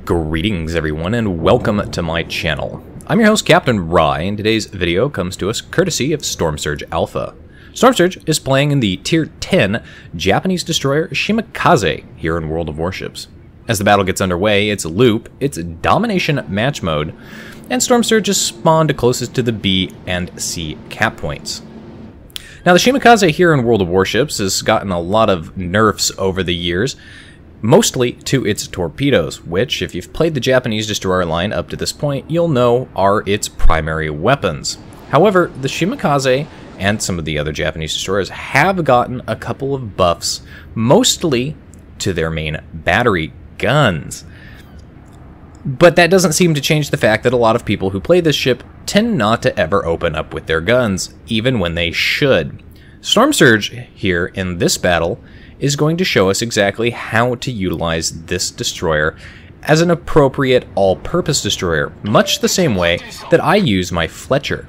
Greetings everyone and welcome to my channel. I'm your host Captain Rye and today's video comes to us courtesy of Storm Surge Alpha. Storm Surge is playing in the Tier 10 Japanese destroyer Shimakaze here in World of Warships. As the battle gets underway, it's loop, it's domination match mode, and Storm Surge is spawned closest to the B and C cap points. Now the Shimakaze here in World of Warships has gotten a lot of nerfs over the years, mostly to its torpedoes, which, if you've played the Japanese destroyer line up to this point, you'll know are its primary weapons. However, the Shimakaze and some of the other Japanese destroyers have gotten a couple of buffs, mostly to their main battery guns. But that doesn't seem to change the fact that a lot of people who play this ship tend not to ever open up with their guns, even when they should. Storm Surge here in this battle is going to show us exactly how to utilize this destroyer as an appropriate all-purpose destroyer, much the same way that I use my Fletcher.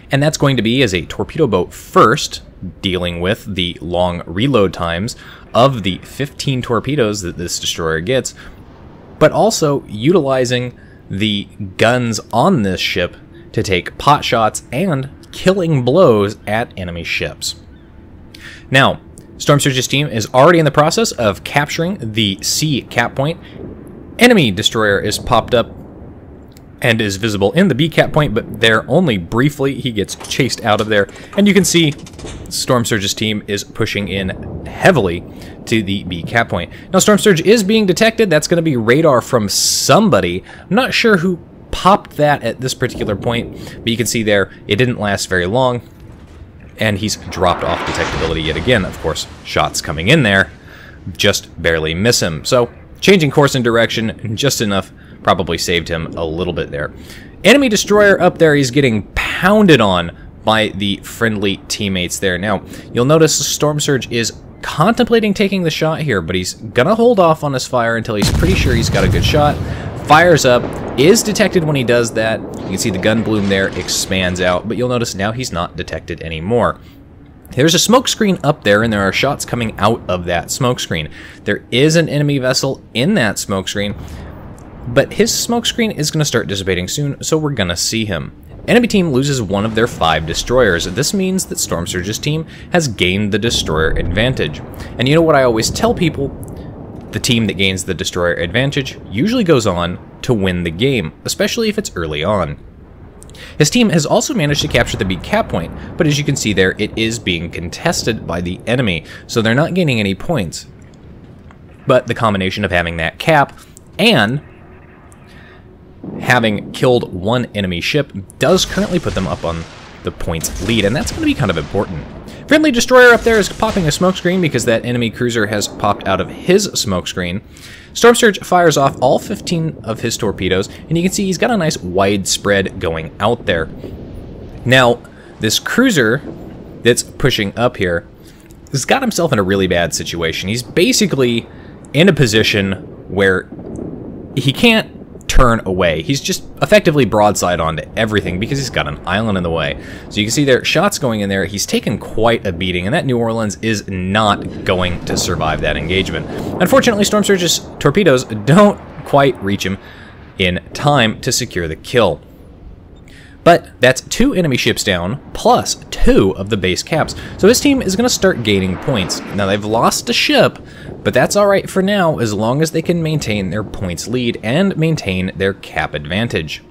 And that's going to be as a torpedo boat first, dealing with the long reload times of the 15 torpedoes that this destroyer gets, but also utilizing the guns on this ship to take pot shots and killing blows at enemy ships. Now, Storm Surge's team is already in the process of capturing the C cap point. Enemy destroyer is popped up and is visible in the B cap point, but there only briefly. He gets chased out of there, and you can see Storm Surge's team is pushing in heavily to the B cap point. Now Storm Surge is being detected. That's going to be radar from somebody. I'm not sure who popped that at this particular point, but you can see there it didn't last very long, and he's dropped off detectability yet again. Of course, shots coming in there just barely miss him. So changing course and direction just enough probably saved him a little bit there. Enemy destroyer up there, he's getting pounded on by the friendly teammates there. Now, you'll notice Storm Surge is contemplating taking the shot here, but he's gonna hold off on his fire until he's pretty sure he's got a good shot. Fires up, is detected when he does that. You can see the gun bloom there expands out, but you'll notice now he's not detected anymore. There's a smoke screen up there, and there are shots coming out of that smoke screen. There is an enemy vessel in that smoke screen, but his smoke screen is going to start dissipating soon, so we're going to see him. Enemy team loses one of their 5 destroyers. This means that Storm Surge's team has gained the destroyer advantage. And you know what I always tell people? The team that gains the destroyer advantage usually goes on to win the game, especially if it's early on. His team has also managed to capture the B cap point, but as you can see there, it is being contested by the enemy, so they're not gaining any points. But the combination of having that cap and having killed one enemy ship does currently put them up on the points lead, and that's going to be kind of important. Friendly destroyer up there is popping a smokescreen because that enemy cruiser has popped out of his smokescreen. Storm Surge fires off all 15 of his torpedoes, and you can see he's got a nice wide spread going out there. Now, this cruiser that's pushing up here has got himself in a really bad situation. He's basically in a position where he can't turn away. He's just effectively broadside onto everything because he's got an island in the way. So you can see there, shots going in there. He's taken quite a beating, and that New Orleans is not going to survive that engagement. Unfortunately, Storm Surge's torpedoes don't quite reach him in time to secure the kill. But that's 2 enemy ships down, plus 2 of the base caps. So his team is going to start gaining points. Now they've lost a ship, but that's alright for now as long as they can maintain their points lead and maintain their cap advantage.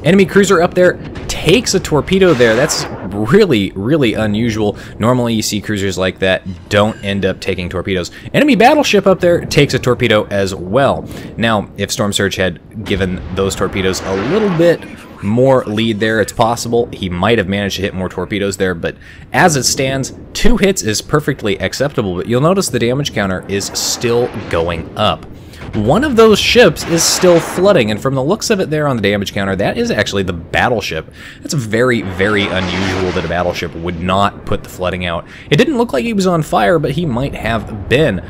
Enemy cruiser up there takes a torpedo there. That's really, really unusual. Normally you see cruisers like that don't end up taking torpedoes. Enemy battleship up there takes a torpedo as well. Now, if Storm Surge had given those torpedoes a little bit more lead there, it's possible he might have managed to hit more torpedoes there, but as it stands, 2 hits is perfectly acceptable. But you'll notice the damage counter is still going up. One of those ships is still flooding, and from the looks of it there on the damage counter, that is actually the battleship. It's very, very unusual that a battleship would not put the flooding out. It didn't look like he was on fire, but he might have been.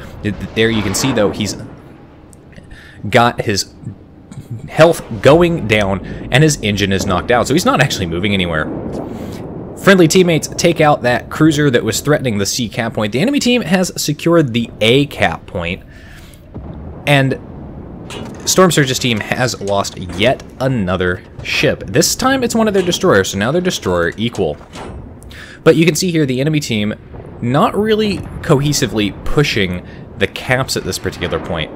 There you can see, though, he's got his health going down, and his engine is knocked out, so he's not actually moving anywhere. Friendly teammates take out that cruiser that was threatening the C cap point. The enemy team has secured the A cap point, and Storm Surge's team has lost yet another ship. This time it's one of their destroyers, so now they're destroyer equal. But you can see here the enemy team not really cohesively pushing the caps at this particular point.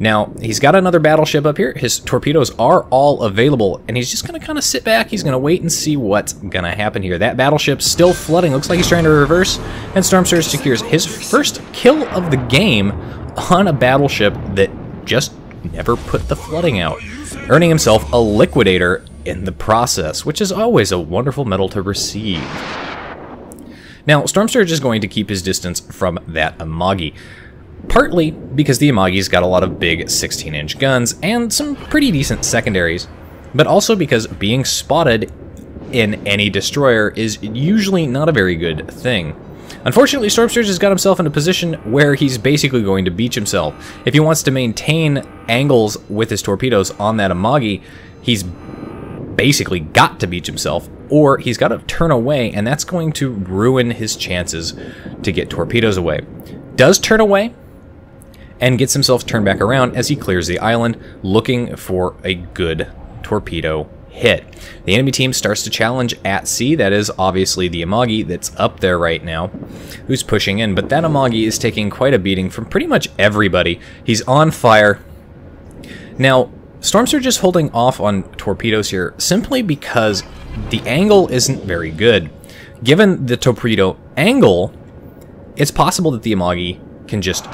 Now, he's got another battleship up here. His torpedoes are all available, and he's just going to kind of sit back. He's going to wait and see what's going to happen here. That battleship's still flooding. Looks like he's trying to reverse, and Storm Surge secures his first kill of the game on a battleship that just never put the flooding out, earning himself a liquidator in the process, which is always a wonderful medal to receive. Now, Storm Surge is going to keep his distance from that Amagi. Partly because the Amagi's got a lot of big 16-inch guns and some pretty decent secondaries, but also because being spotted in any destroyer is usually not a very good thing. Unfortunately, Storm Surge has got himself in a position where he's basically going to beach himself. If he wants to maintain angles with his torpedoes on that Amagi, he's basically got to beach himself, or he's got to turn away, and that's going to ruin his chances to get torpedoes away. Does turn away, and gets himself turned back around as he clears the island, looking for a good torpedo hit. The enemy team starts to challenge at sea. That is obviously the Amagi that's up there right now, who's pushing in, but that Amagi is taking quite a beating from pretty much everybody. He's on fire. Now, Storm Surge is holding off on torpedoes here simply because the angle isn't very good. Given the torpedo angle, it's possible that the Amagi can just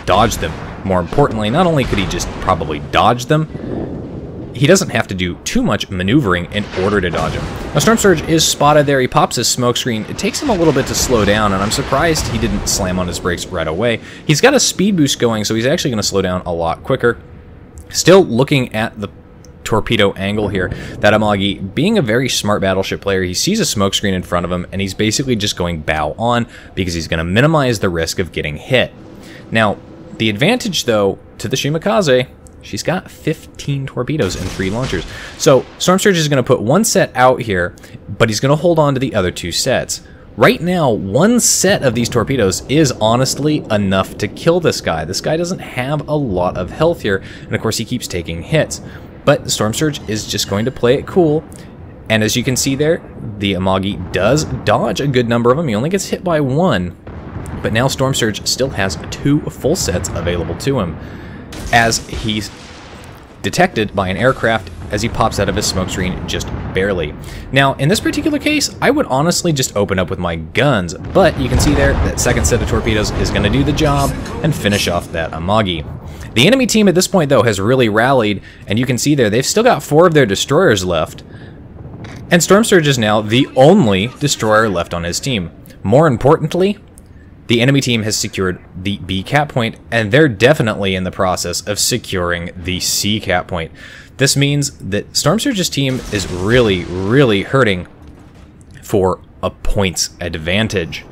dodge them. More importantly, not only could he just probably dodge them, he doesn't have to do too much maneuvering in order to dodge them. Now, Storm Surge is spotted there. He pops his smoke screen. It takes him a little bit to slow down, and I'm surprised he didn't slam on his brakes right away. He's got a speed boost going, so he's actually going to slow down a lot quicker. Still looking at the torpedo angle here, that Amagi, being a very smart battleship player, he sees a smoke screen in front of him, and he's basically just going bow on because he's going to minimize the risk of getting hit. Now, the advantage, though, to the Shimakaze, she's got 15 torpedoes and 3 launchers. So Storm Surge is going to put one set out here, but he's going to hold on to the other 2 sets. Right now, one set of these torpedoes is honestly enough to kill this guy. This guy doesn't have a lot of health here, and of course he keeps taking hits. But Storm Surge is just going to play it cool, and as you can see there, the Amagi does dodge a good number of them. He only gets hit by 1. But now Storm Surge still has 2 full sets available to him, as he's detected by an aircraft as he pops out of his smoke screen just barely. Now, in this particular case, I would honestly just open up with my guns, but you can see there that second set of torpedoes is going to do the job and finish off that Amagi. The enemy team at this point, though, has really rallied, and you can see there they've still got 4 of their destroyers left, and Storm Surge is now the only destroyer left on his team. More importantly, the enemy team has secured the B cap point, and they're definitely in the process of securing the C cap point. This means that Storm Surge's team is really, really hurting for a points advantage.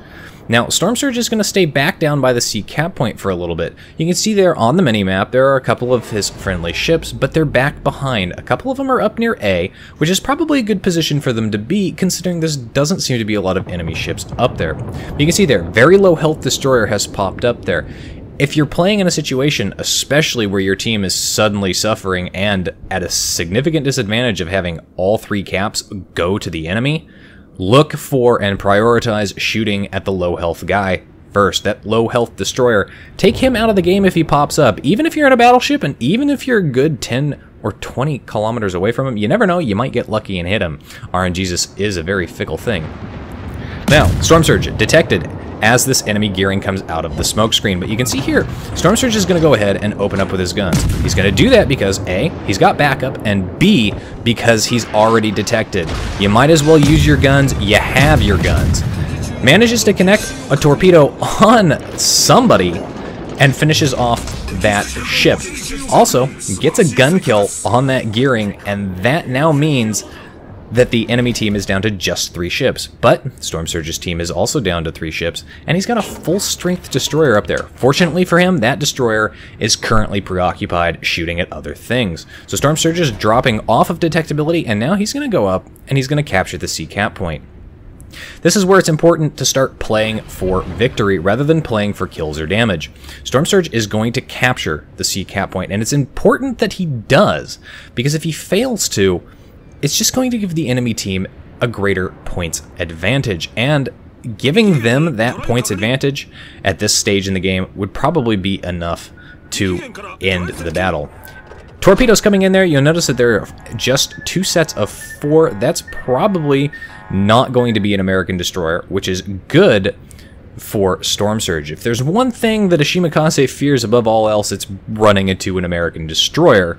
Now, Storm Surge is going to stay back down by the C cap point for a little bit. You can see there on the mini-map, there are a couple of his friendly ships, but they're back behind. A couple of them are up near A, which is probably a good position for them to be, considering there doesn't seem to be a lot of enemy ships up there. But you can see there, very low health destroyer has popped up there. If you're playing in a situation, especially where your team is suddenly suffering and at a significant disadvantage of having all 3 caps go to the enemy, look for and prioritize shooting at the low health guy first, that low health destroyer. Take him out of the game if he pops up. Even if you're in a battleship and even if you're a good 10 or 20 kilometers away from him, you never know, you might get lucky and hit him. RNG is a very fickle thing. Now, Storm Surge detected as this enemy gearing comes out of the smoke screen. But you can see here, Storm Surge is going to go ahead and open up with his guns. He's going to do that because A, he's got backup, and B, because he's already detected. You might as well use your guns. You have your guns. Manages to connect a torpedo on somebody and finishes off that ship. Also, gets a gun kill on that gearing, and that now means that the enemy team is down to just 3 ships. But Storm Surge's team is also down to 3 ships, and he's got a full-strength destroyer up there. Fortunately for him, that destroyer is currently preoccupied shooting at other things. So Storm Surge is dropping off of detectability, and now he's going to go up, and he's going to capture the C cap point. This is where it's important to start playing for victory rather than playing for kills or damage. Storm Surge is going to capture the C cap point, and it's important that he does, because if he fails to, it's just going to give the enemy team a greater points advantage, and giving them that points advantage at this stage in the game would probably be enough to end the battle. Torpedoes coming in there, you'll notice that there are just 2 sets of 4. That's probably not going to be an American destroyer, which is good for Storm Surge. If there's one thing that a Shimakaze fears above all else, it's running into an American destroyer.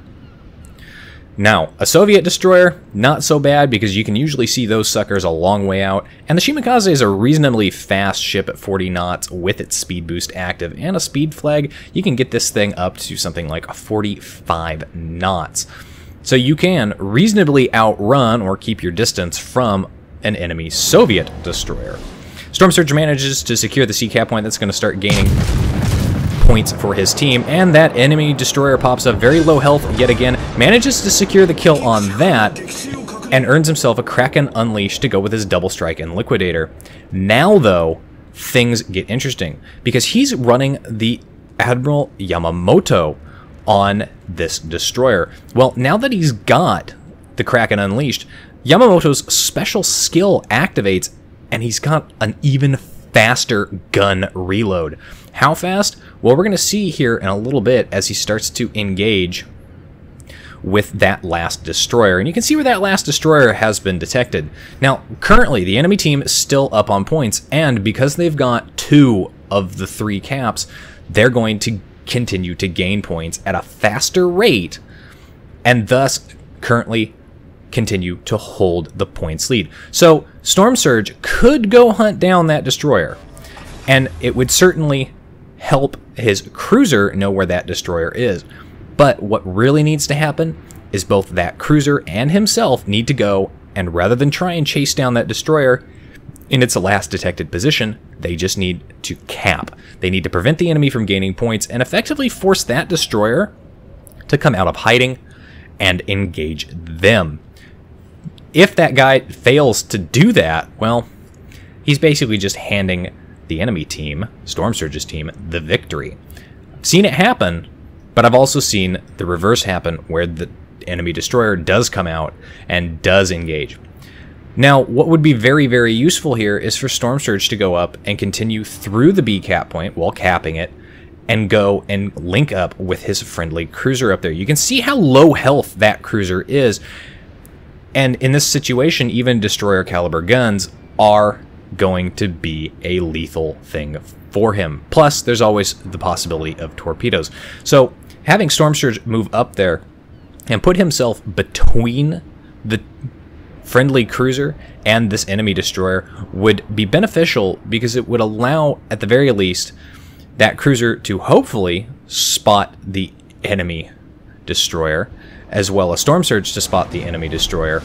Now, a Soviet destroyer, not so bad, because you can usually see those suckers a long way out, and the Shimakaze is a reasonably fast ship at 40 knots with its speed boost active, and a speed flag, you can get this thing up to something like 45 knots. So you can reasonably outrun or keep your distance from an enemy Soviet destroyer. Storm Surge manages to secure the C cap point. That's going to start gaining points for his team, and that enemy destroyer pops up very low health yet again, manages to secure the kill on that, and earns himself a Kraken Unleashed to go with his double strike and liquidator. Now though, things get interesting, because he's running the Admiral Yamamoto on this destroyer. Well, now that he's got the Kraken Unleashed, Yamamoto's special skill activates, and he's got an even faster gun reload. How fast? Well, we're going to see here in a little bit as he starts to engage with that last destroyer. And you can see where that last destroyer has been detected. Now, currently, the enemy team is still up on points, and because they've got 2 of the 3 caps, they're going to continue to gain points at a faster rate, and thus currently continue to hold the points lead. So Storm Surge could go hunt down that destroyer, and it would certainly help his cruiser know where that destroyer is. But what really needs to happen is both that cruiser and himself need to go, and rather than try and chase down that destroyer in its last detected position, they just need to cap. They need to prevent the enemy from gaining points and effectively force that destroyer to come out of hiding and engage them. If that guy fails to do that, well, he's basically just handing the enemy team, Storm Surge's team, the victory. I've seen it happen, but I've also seen the reverse happen, where the enemy destroyer does come out and does engage. Now, what would be very, very useful here is for Storm Surge to go up and continue through the B cap point while capping it, and go and link up with his friendly cruiser up there. You can see how low health that cruiser is, and in this situation, even destroyer caliber guns are going to be a lethal thing for him. Plus, there's always the possibility of torpedoes. So having Storm Surge move up there and put himself between the friendly cruiser and this enemy destroyer would be beneficial, because it would allow, at the very least, that cruiser to hopefully spot the enemy destroyer, as well as Storm Surge to spot the enemy destroyer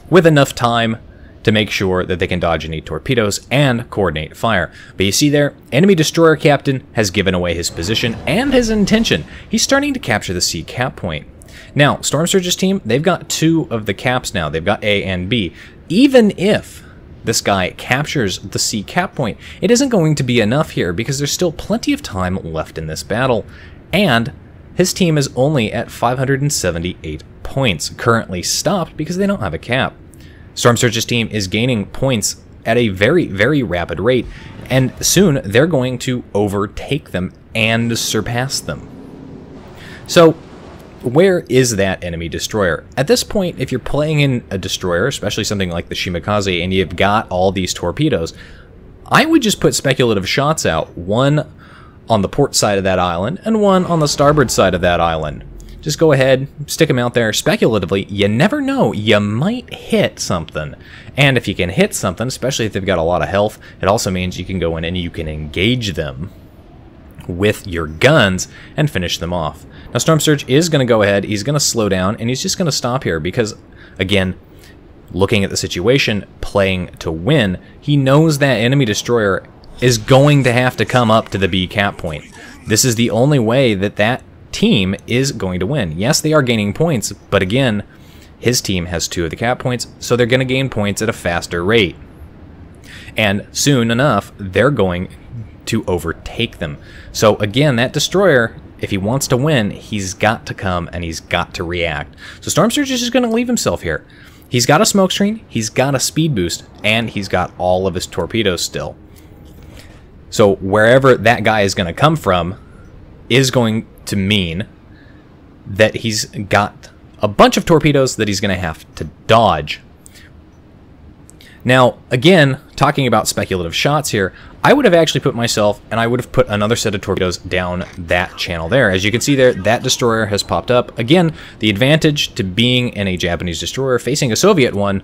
with enough time to make sure that they can dodge any torpedoes and coordinate fire. But you see there, enemy destroyer captain has given away his position and his intention. He's starting to capture the C cap point. Now, Storm Surge's team, they've got 2 of the caps now. They've got A and B. Even if this guy captures the C cap point, it isn't going to be enough here, because there's still plenty of time left in this battle, and his team is only at 578 points, currently stopped because they don't have a cap. Storm Surge's team is gaining points at a very, very rapid rate, and soon they're going to overtake them and surpass them. So, where is that enemy destroyer? At this point, if you're playing in a destroyer, especially something like the Shimakaze, and you've got all these torpedoes, I would just put speculative shots out, one on the port side of that island and one on the starboard side of that island. Just go ahead, stick them out there speculatively. You never know, you might hit something. And if you can hit something, especially if they've got a lot of health, it also means you can go in and you can engage them with your guns and finish them off. Now, Storm Surge is going to go ahead, he's going to slow down, and he's just going to stop here because, again, looking at the situation, playing to win, he knows that enemy destroyer is going to have to come up to the B cap point. This is the only way that that team is going to win. Yes, they are gaining points, but again, his team has 2 of the cap points, so they're going to gain points at a faster rate. And soon enough, they're going to overtake them. So again, that destroyer, if he wants to win, he's got to come and he's got to react. So Storm Surge is just going to leave himself here. He's got a smoke screen, he's got a speed boost, and he's got all of his torpedoes still. So wherever that guy is going to come from is going to mean that he's got a bunch of torpedoes that he's going to have to dodge. Now, again, talking about speculative shots here, I would have actually put myself, and I would have put another set of torpedoes down that channel there. As you can see there, that destroyer has popped up. Again, the advantage to being in a Japanese destroyer facing a Soviet one,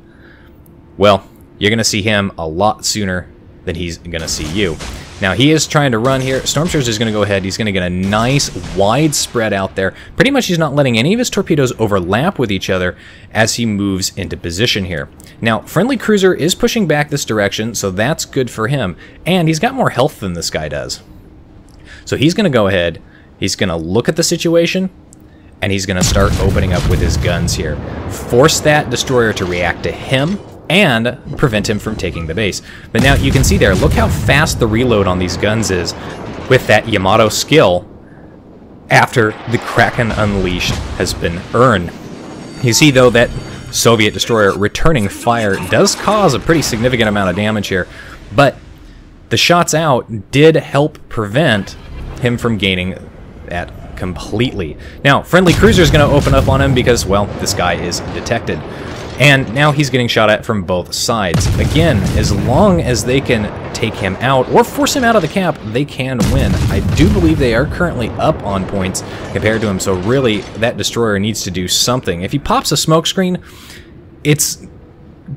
well, you're going to see him a lot sooner than he's going to see you. Now, he is trying to run here. Storm Surge is going to go ahead. He's going to get a nice wide spread out there. Pretty much he's not letting any of his torpedoes overlap with each other as he moves into position here. Now, Friendly Cruiser is pushing back this direction, so that's good for him. And he's got more health than this guy does. So he's going to go ahead. He's going to look at the situation, and he's going to start opening up with his guns here. Force that destroyer to react to him, and prevent him from taking the base. But now you can see there, look how fast the reload on these guns is with that Yamamoto skill after the Kraken Unleashed has been earned. You see though that Soviet destroyer returning fire does cause a pretty significant amount of damage here, but the shots out did help prevent him from gaining that completely. Now, Friendly Cruiser is going to open up on him because, well, this guy is detected. And now he's getting shot at from both sides. Again, as long as they can take him out or force him out of the cap, they can win. I do believe they are currently up on points compared to him, so really that destroyer needs to do something. If he pops a smokescreen, it's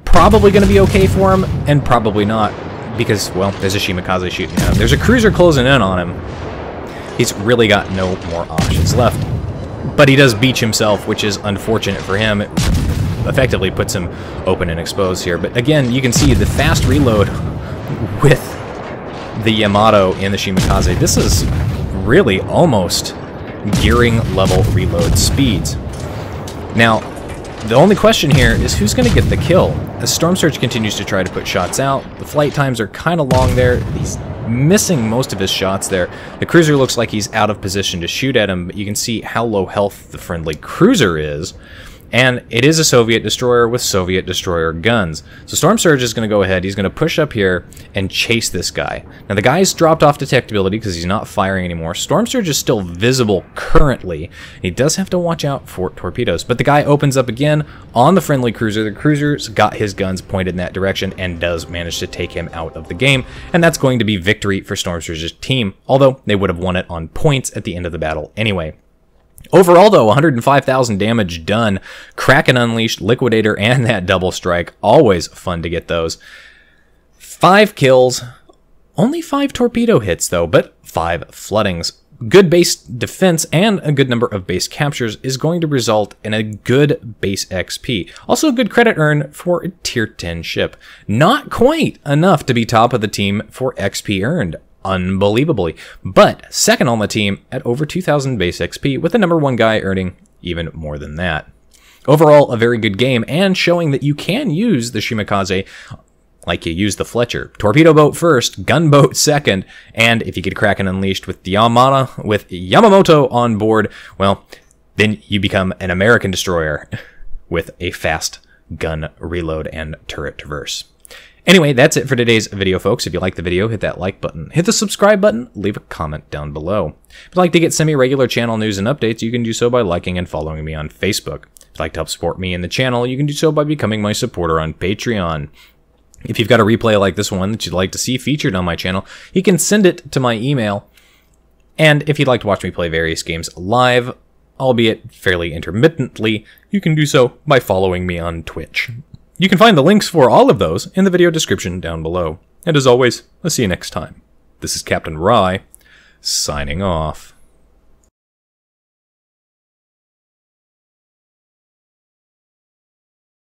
probably going to be okay for him, and probably not, because, well, there's a Shimakaze shooting at him. There's a cruiser closing in on him. He's really got no more options left. But he does beach himself, which is unfortunate for him. It effectively puts him open and exposed here. But again, you can see the fast reload with the Yamamoto and the Shimakaze. This is really almost gearing level reload speeds. Now, the only question here is who's going to get the kill. As Storm Surge continues to try to put shots out, the flight times are kind of long there. He's missing most of his shots there. The cruiser looks like he's out of position to shoot at him, but you can see how low health the Friendly Cruiser is. And it is a Soviet destroyer with Soviet destroyer guns. So Storm Surge is going to go ahead, he's going to push up here and chase this guy. Now the guy's dropped off detectability because he's not firing anymore. Storm Surge is still visible currently. He does have to watch out for torpedoes. But the guy opens up again on the Friendly Cruiser. The cruiser's got his guns pointed in that direction and does manage to take him out of the game. And that's going to be victory for Storm Surge's team, although they would have won it on points at the end of the battle anyway. Overall, though, 105,000 damage done. Kraken Unleashed, Liquidator, and that double strike. Always fun to get those. 5 kills. Only 5 torpedo hits, though, but 5 floodings. Good base defense and a good number of base captures is going to result in a good base XP. Also a good credit earn for a tier 10 ship. Not quite enough to be top of the team for XP earned. Unbelievably, but second on the team at over 2,000 base XP, with the #1 guy earning even more than that. Overall, a very good game, and showing that you can use the Shimakaze like you use the Fletcher. Torpedo boat first, gunboat second, and if you get Kraken Unleashed with Yamamoto on board, well, then you become an American destroyer with a fast gun reload and turret traverse. Anyway, that's it for today's video, folks. If you like the video, hit that like button. Hit the subscribe button. Leave a comment down below. If you'd like to get semi-regular channel news and updates, you can do so by liking and following me on Facebook. If you'd like to help support me and the channel, you can do so by becoming my supporter on Patreon. If you've got a replay like this one that you'd like to see featured on my channel, you can send it to my email. And if you'd like to watch me play various games live, albeit fairly intermittently, you can do so by following me on Twitch. You can find the links for all of those in the video description down below. And as always, I'll see you next time. This is Captain Rye, signing off.